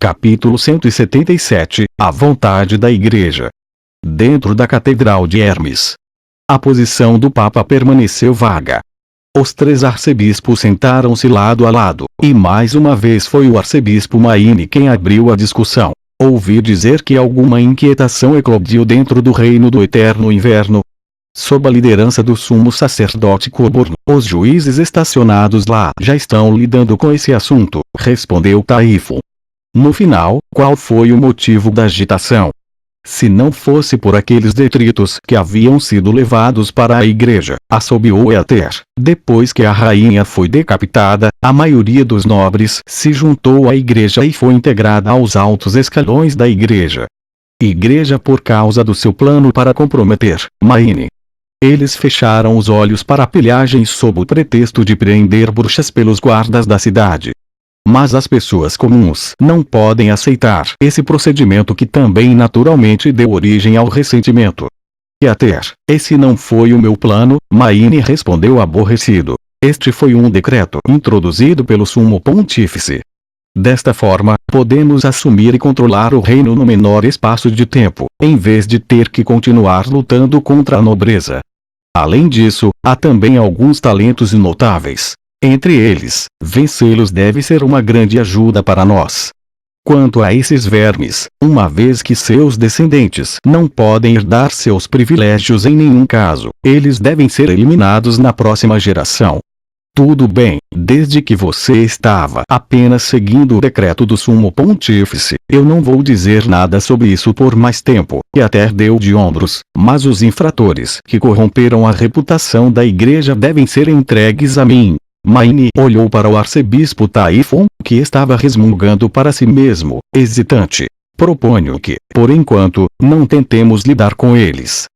Capítulo 177 A vontade da Igreja. Dentro da Catedral de Hermes, a posição do Papa permaneceu vaga. Os três arcebispos sentaram-se lado a lado, e mais uma vez foi o arcebispo Maine quem abriu a discussão. Ouvi dizer que alguma inquietação eclodiu dentro do reino do eterno inverno. Sob a liderança do sumo sacerdote Coburn, os juízes estacionados lá já estão lidando com esse assunto, respondeu Taifun. No final, qual foi o motivo da agitação? Se não fosse por aqueles detritos que haviam sido levados para a igreja, assobiou Éter, depois que a rainha foi decapitada, a maioria dos nobres se juntou à igreja e foi integrada aos altos escalões da igreja. Igreja por causa do seu plano para comprometer Maine. Eles fecharam os olhos para a pilhagem sob o pretexto de prender bruxas pelos guardas da cidade. Mas as pessoas comuns não podem aceitar esse procedimento que também naturalmente deu origem ao ressentimento. Éter, esse não foi o meu plano, Maine respondeu aborrecido. Este foi um decreto introduzido pelo sumo pontífice. Desta forma, podemos assumir e controlar o reino no menor espaço de tempo, em vez de ter que continuar lutando contra a nobreza. Além disso, há também alguns talentos notáveis. Entre eles, vencê-los deve ser uma grande ajuda para nós. Quanto a esses vermes, uma vez que seus descendentes não podem herdar seus privilégios em nenhum caso, eles devem ser eliminados na próxima geração. Tudo bem, desde que você estava apenas seguindo o decreto do sumo pontífice, eu não vou dizer nada sobre isso por mais tempo, e até deu de ombros, mas os infratores que corromperam a reputação da igreja devem ser entregues a mim. Maine olhou para o arcebispo Taifun, que estava resmungando para si mesmo, hesitante. Proponho que, por enquanto, não tentemos lidar com eles.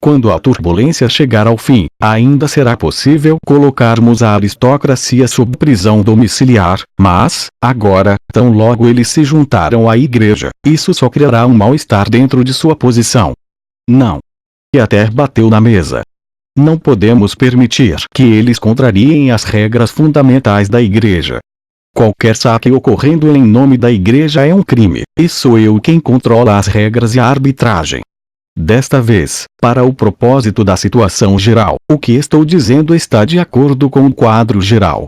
Quando a turbulência chegar ao fim, ainda será possível colocarmos a aristocracia sob prisão domiciliar, mas, agora, tão logo eles se juntaram à igreja, isso só criará um mal-estar dentro de sua posição. Não. Éter bateu na mesa. Não podemos permitir que eles contrariem as regras fundamentais da igreja. Qualquer saque ocorrendo em nome da igreja é um crime, e sou eu quem controla as regras e a arbitragem. Desta vez, para o propósito da situação geral, o que estou dizendo está de acordo com o quadro geral.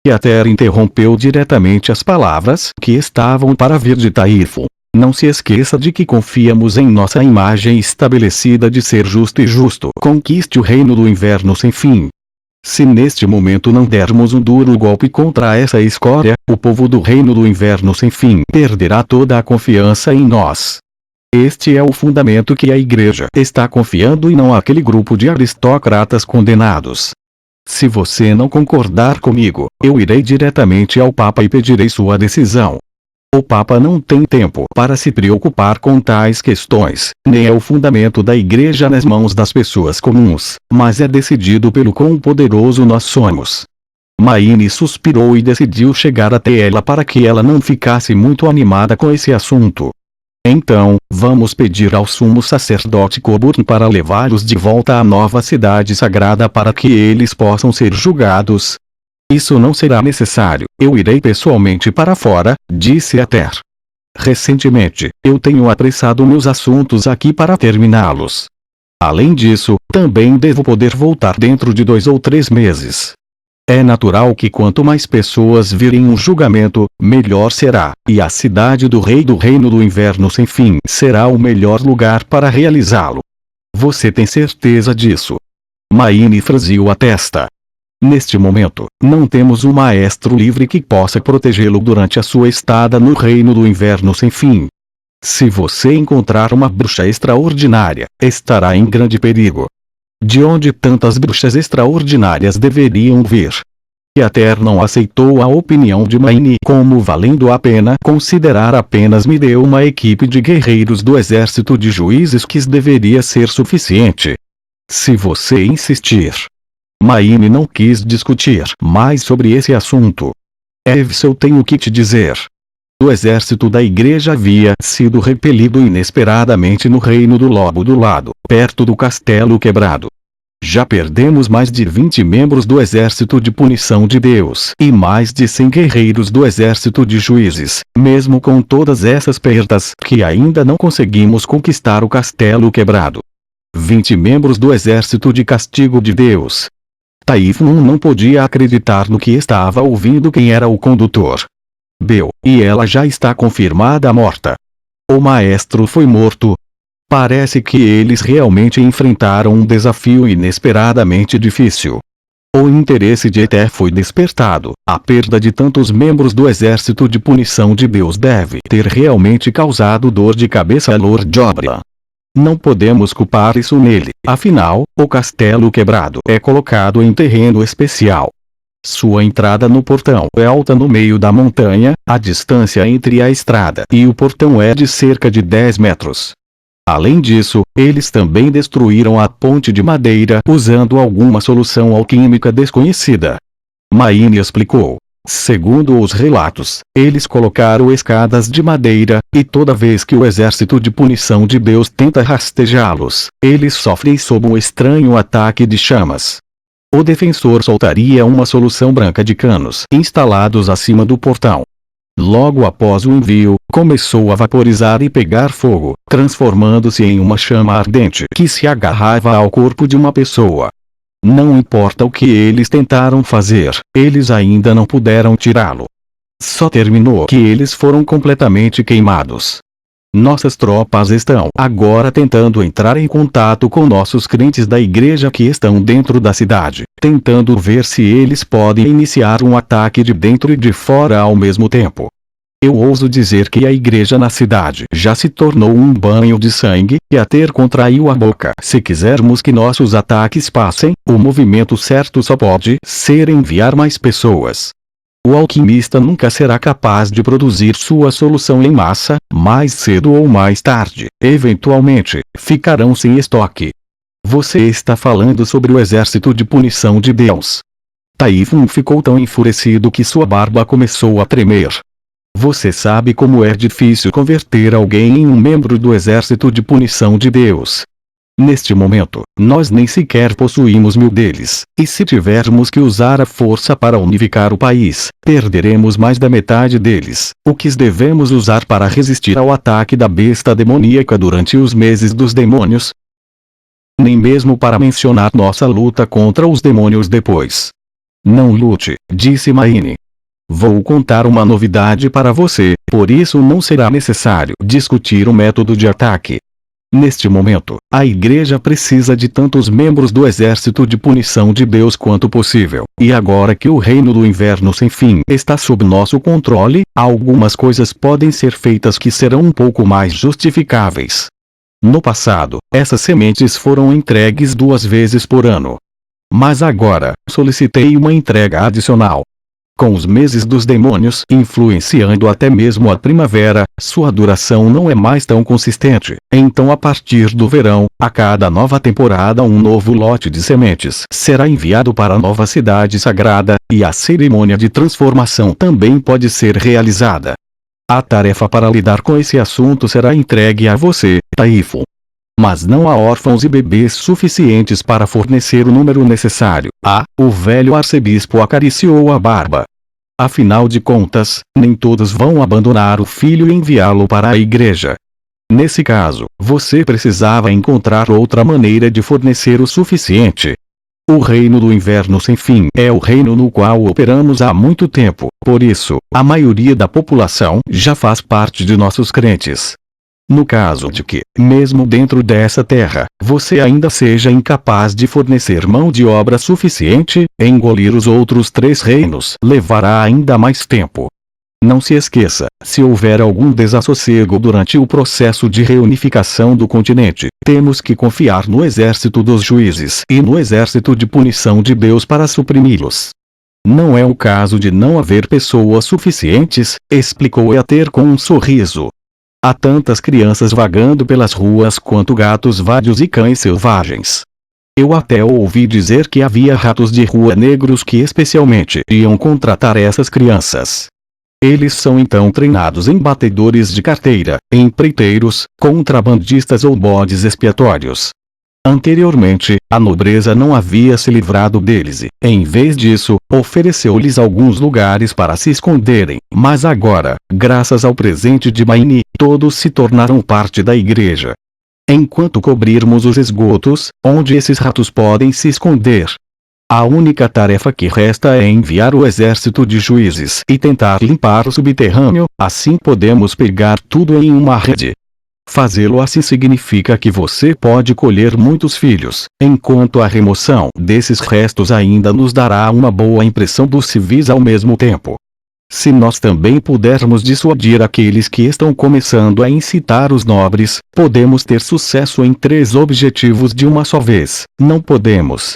Éter interrompeu diretamente as palavras que estavam para vir de Taifun. Não se esqueça de que confiamos em nossa imagem estabelecida de ser justo e justo. Conquiste o reino do inverno sem fim. Se neste momento não dermos um duro golpe contra essa escória, o povo do reino do inverno sem fim perderá toda a confiança em nós. Este é o fundamento que a igreja está confiando e não aquele grupo de aristocratas condenados. Se você não concordar comigo, eu irei diretamente ao Papa e pedirei sua decisão. O Papa não tem tempo para se preocupar com tais questões, nem é o fundamento da igreja nas mãos das pessoas comuns, mas é decidido pelo quão poderoso nós somos. Maine suspirou e decidiu chegar até ela para que ela não ficasse muito animada com esse assunto. Então, vamos pedir ao sumo sacerdote Coburn para levá-los de volta à nova cidade sagrada para que eles possam ser julgados. Isso não será necessário, eu irei pessoalmente para fora, disse Éter. Recentemente, eu tenho apressado meus assuntos aqui para terminá-los. Além disso, também devo poder voltar dentro de 2 ou 3 meses. É natural que quanto mais pessoas virem um julgamento, melhor será, e a cidade do rei do reino do inverno sem fim será o melhor lugar para realizá-lo. Você tem certeza disso? Maine franziu a testa. Neste momento, não temos um maestro livre que possa protegê-lo durante a sua estada no reino do inverno sem fim. Se você encontrar uma bruxa extraordinária, estará em grande perigo. De onde tantas bruxas extraordinárias deveriam vir? Éter não aceitou a opinião de Maine como valendo a pena considerar apenas me deu uma equipe de guerreiros do exército de juízes que deveria ser suficiente. Se você insistir. Maine não quis discutir mais sobre esse assunto. Eves, eu tenho que te dizer. O exército da igreja havia sido repelido inesperadamente no reino do lobo do lado, perto do castelo quebrado. Já perdemos mais de 20 membros do exército de punição de Deus e mais de 100 guerreiros do exército de juízes. Mesmo com todas essas perdas, que ainda não conseguimos conquistar o castelo quebrado. 20 membros do exército de castigo de Deus. Typhon não podia acreditar no que estava ouvindo. Quem era o condutor? Bel, e ela já está confirmada morta. O maestro foi morto. Parece que eles realmente enfrentaram um desafio inesperadamente difícil. O interesse de Ether foi despertado. A perda de tantos membros do exército de punição de Deus deve ter realmente causado dor de cabeça a Lord Jobran. Não podemos culpar isso nele, afinal, o castelo quebrado é colocado em terreno especial. Sua entrada no portão é alta no meio da montanha, a distância entre a estrada e o portão é de cerca de 10 metros. Além disso, eles também destruíram a ponte de madeira usando alguma solução alquímica desconhecida. Maine explicou. Segundo os relatos, eles colocaram escadas de madeira, e toda vez que o exército de punição de Deus tenta rastejá-los, eles sofrem sob um estranho ataque de chamas. O defensor soltaria uma solução branca de canos instalados acima do portão. Logo após o envio, começou a vaporizar e pegar fogo, transformando-se em uma chama ardente que se agarrava ao corpo de uma pessoa. Não importa o que eles tentaram fazer, eles ainda não puderam tirá-lo. Só terminou que eles foram completamente queimados. Nossas tropas estão agora tentando entrar em contato com nossos crentes da igreja que estão dentro da cidade, tentando ver se eles podem iniciar um ataque de dentro e de fora ao mesmo tempo. Eu ouso dizer que a igreja na cidade já se tornou um banho de sangue, e Ether contraiu a boca. Se quisermos que nossos ataques passem, o movimento certo só pode ser enviar mais pessoas. O alquimista nunca será capaz de produzir sua solução em massa, mais cedo ou mais tarde, eventualmente, ficarão sem estoque. Você está falando sobre o exército de punição de Deus. Typhon ficou tão enfurecido que sua barba começou a tremer. Você sabe como é difícil converter alguém em um membro do exército de punição de Deus. Neste momento, nós nem sequer possuímos 1000 deles, e se tivermos que usar a força para unificar o país, perderemos mais da metade deles, o que devemos usar para resistir ao ataque da besta demoníaca durante os meses dos demônios? Nem mesmo para mencionar nossa luta contra os demônios depois. Não lute, disse Maine. Vou contar uma novidade para você, por isso não será necessário discutir o método de ataque. Neste momento, a igreja precisa de tantos membros do exército de punição de Deus quanto possível, e agora que o reino do inverno sem fim está sob nosso controle, algumas coisas podem ser feitas que serão um pouco mais justificáveis. No passado, essas sementes foram entregues 2 vezes por ano. Mas agora, solicitei uma entrega adicional. Com os meses dos demônios influenciando até mesmo a primavera, sua duração não é mais tão consistente. Então a partir do verão, a cada nova temporada um novo lote de sementes será enviado para a nova cidade sagrada, e a cerimônia de transformação também pode ser realizada. A tarefa para lidar com esse assunto será entregue a você, Typhon. Mas não há órfãos e bebês suficientes para fornecer o número necessário. O velho arcebispo acariciou a barba. Afinal de contas, nem todos vão abandonar o filho e enviá-lo para a igreja. Nesse caso, você precisava encontrar outra maneira de fornecer o suficiente. O reino do inverno sem fim é o reino no qual operamos há muito tempo, por isso, a maioria da população já faz parte de nossos crentes. No caso de que, mesmo dentro dessa terra, você ainda seja incapaz de fornecer mão de obra suficiente, engolir os outros 3 reinos levará ainda mais tempo. Não se esqueça, se houver algum desassossego durante o processo de reunificação do continente, temos que confiar no exército dos juízes e no exército de punição de Deus para suprimi-los. Não é o caso de não haver pessoas suficientes, explicou Ether com um sorriso. Há tantas crianças vagando pelas ruas quanto gatos vários e cães selvagens. Eu até ouvi dizer que havia ratos de rua negros que especialmente iam contratar essas crianças. Eles são então treinados em batedores de carteira, empreiteiros, contrabandistas ou bodes expiatórios. Anteriormente, a nobreza não havia se livrado deles e, em vez disso, ofereceu-lhes alguns lugares para se esconderem. Mas agora, graças ao presente de Maine, todos se tornaram parte da igreja. Enquanto cobrirmos os esgotos, onde esses ratos podem se esconder, a única tarefa que resta é enviar o exército de juízes e tentar limpar o subterrâneo, assim podemos pegar tudo em uma rede. Fazê-lo assim significa que você pode colher muitos filhos, enquanto a remoção desses restos ainda nos dará uma boa impressão dos civis ao mesmo tempo. Se nós também pudermos dissuadir aqueles que estão começando a incitar os nobres, podemos ter sucesso em 3 objetivos de uma só vez. Não podemos.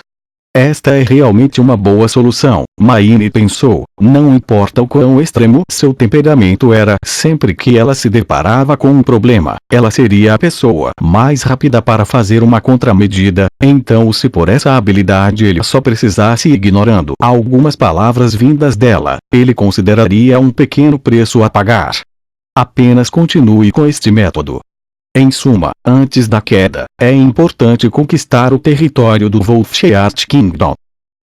Esta é realmente uma boa solução, Maine pensou. Não importa o quão extremo seu temperamento era, sempre que ela se deparava com um problema, ela seria a pessoa mais rápida para fazer uma contramedida. Então, se por essa habilidade ele só precisasse ignorando algumas palavras vindas dela, ele consideraria um pequeno preço a pagar. Apenas continue com este método. Em suma, antes da queda, é importante conquistar o território do Wolfsheart Kingdom.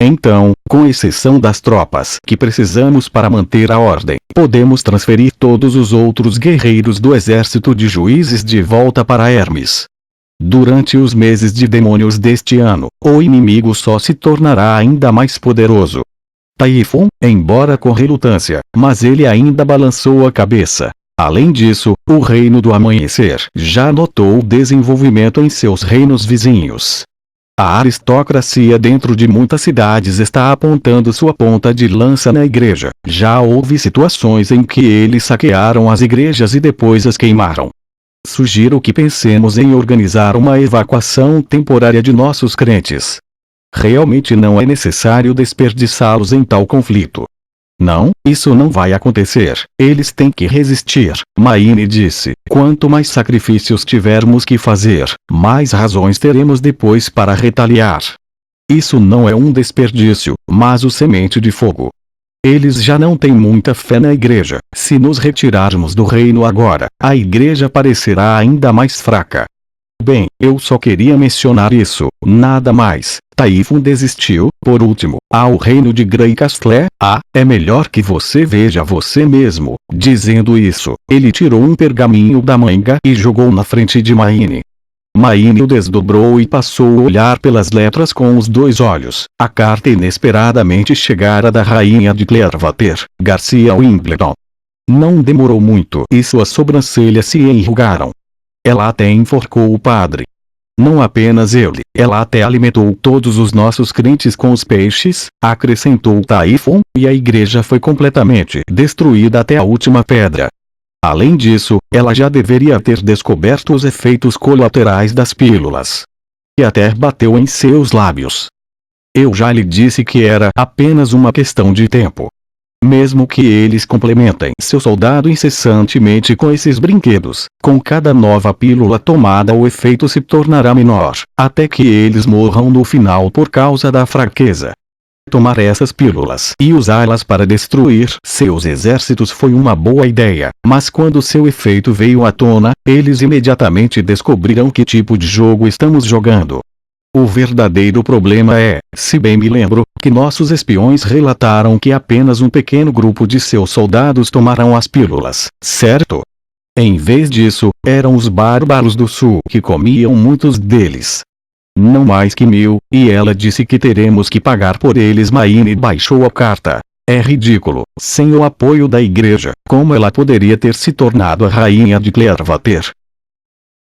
Então, com exceção das tropas que precisamos para manter a ordem, podemos transferir todos os outros guerreiros do exército de juízes de volta para Hermes. Durante os meses de demônios deste ano, o inimigo só se tornará ainda mais poderoso. Taifun, embora com relutância, mas ele ainda balançou a cabeça. Além disso, o Reino do Amanhecer já notou desenvolvimento em seus reinos vizinhos. A aristocracia dentro de muitas cidades está apontando sua ponta de lança na igreja. Já houve situações em que eles saquearam as igrejas e depois as queimaram. Sugiro que pensemos em organizar uma evacuação temporária de nossos crentes. Realmente não é necessário desperdiçá-los em tal conflito. Não, isso não vai acontecer. Eles têm que resistir, Maine disse. Quanto mais sacrifícios tivermos que fazer, mais razões teremos depois para retaliar. Isso não é um desperdício, mas o semente de fogo. Eles já não têm muita fé na igreja. Se nos retirarmos do reino agora, a igreja parecerá ainda mais fraca. Bem, eu só queria mencionar isso, nada mais. Taifun desistiu. Por último, ao reino de Grey Castle. É melhor que você veja você mesmo. Dizendo isso, ele tirou um pergaminho da manga e jogou na frente de Maine. Maine o desdobrou e passou a olhar pelas letras com os 2 olhos. A carta inesperadamente chegara da rainha de Clearwater, Garcia Wimbledon. Não demorou muito e suas sobrancelhas se enrugaram. Ela até enforcou o padre. Não apenas ele, ela até alimentou todos os nossos crentes com os peixes, acrescentou Taifun, e a igreja foi completamente destruída até a última pedra. Além disso, ela já deveria ter descoberto os efeitos colaterais das pílulas. E até bateu em seus lábios. Eu já lhe disse que era apenas uma questão de tempo. Mesmo que eles complementem seu soldado incessantemente com esses brinquedos, com cada nova pílula tomada o efeito se tornará menor, até que eles morram no final por causa da fraqueza. Tomar essas pílulas e usá-las para destruir seus exércitos foi uma boa ideia, mas quando seu efeito veio à tona, eles imediatamente descobriram que tipo de jogo estamos jogando. O verdadeiro problema é, se bem me lembro, que nossos espiões relataram que apenas um pequeno grupo de seus soldados tomaram as pílulas, certo? Em vez disso, eram os bárbaros do sul que comiam muitos deles. Não mais que 1000, e ela disse que teremos que pagar por eles. Maine baixou a carta. É ridículo. Sem o apoio da igreja, como ela poderia ter se tornado a rainha de Clearwater?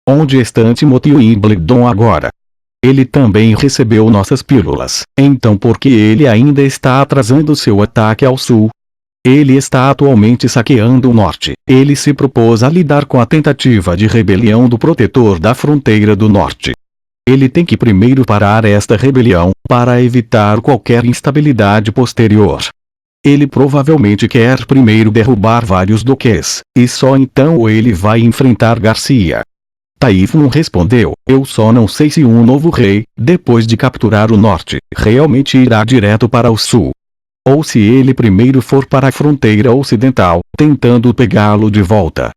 Onde está Timothy Wimbledon agora? Ele também recebeu nossas pílulas. Então por que ele ainda está atrasando seu ataque ao sul? Ele está atualmente saqueando o norte. Ele se propôs a lidar com a tentativa de rebelião do protetor da fronteira do norte. Ele tem que primeiro parar esta rebelião, para evitar qualquer instabilidade posterior. Ele provavelmente quer primeiro derrubar vários duques, e só então ele vai enfrentar Garcia. Taifun respondeu, eu só não sei se um novo rei, depois de capturar o norte, realmente irá direto para o sul. Ou se ele primeiro for para a fronteira ocidental, tentando pegá-lo de volta.